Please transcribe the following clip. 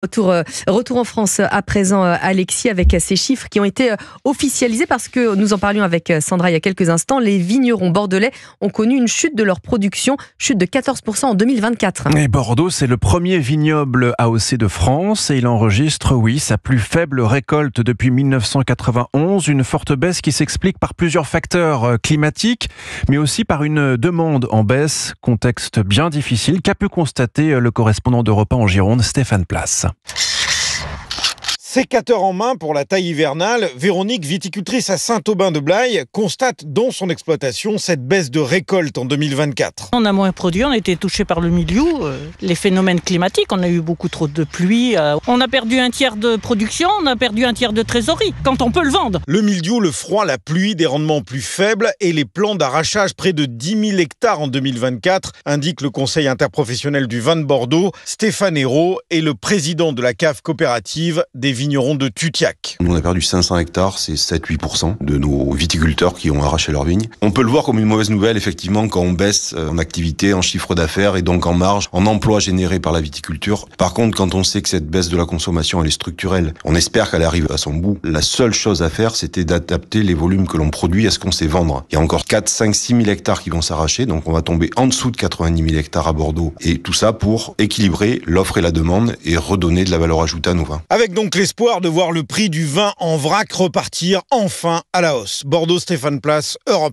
Retour en France à présent, Alexis, avec ces chiffres qui ont été officialisés parce que nous en parlions avec Sandra il y a quelques instants. Les vignerons bordelais ont connu une chute de leur production, chute de 14% en 2024. Et Bordeaux, c'est le premier vignoble AOC de France et il enregistre, sa plus faible récolte depuis 1991. Une forte baisse qui s'explique par plusieurs facteurs climatiques, mais aussi par une demande en baisse. Contexte bien difficile qu'a pu constater le correspondant d'Europe 1 en Gironde, Stéphane Place. Sécateur en main pour la taille hivernale, Véronique, viticultrice à Saint-Aubin-de-Blaye, constate dans son exploitation cette baisse de récolte en 2024. On a moins produit, on a été touché par le milieu, les phénomènes climatiques, on a eu beaucoup trop de pluie, on a perdu un tiers de production, on a perdu un tiers de trésorerie, quand on peut le vendre. Le mildiou, le froid, la pluie, des rendements plus faibles et les plans d'arrachage près de 10 000 hectares en 2024, indique le conseil interprofessionnel du vin de Bordeaux. Stéphane Hérault est le président de la cave coopérative des vignerons de Tutiac. On a perdu 500 hectares, c'est 7-8% de nos viticulteurs qui ont arraché leurs vignes. On peut le voir comme une mauvaise nouvelle, effectivement, quand on baisse en activité, en chiffre d'affaires et donc en marge, en emploi généré par la viticulture. Par contre, quand on sait que cette baisse de la consommation, elle est structurelle, on espère qu'elle arrive à son bout. La seule chose à faire, c'était d'adapter les volumes que l'on produit à ce qu'on sait vendre. Il y a encore 4, 5, 6 000 hectares qui vont s'arracher, donc on va tomber en dessous de 90 000 hectares à Bordeaux. Et tout ça pour équilibrer l'offre et la demande et redonner de la valeur ajoutée à nos vins. Avec donc l'espoir de voir le prix du vin en vrac repartir enfin à la hausse. Bordeaux, Stéphane Place, Europe 1.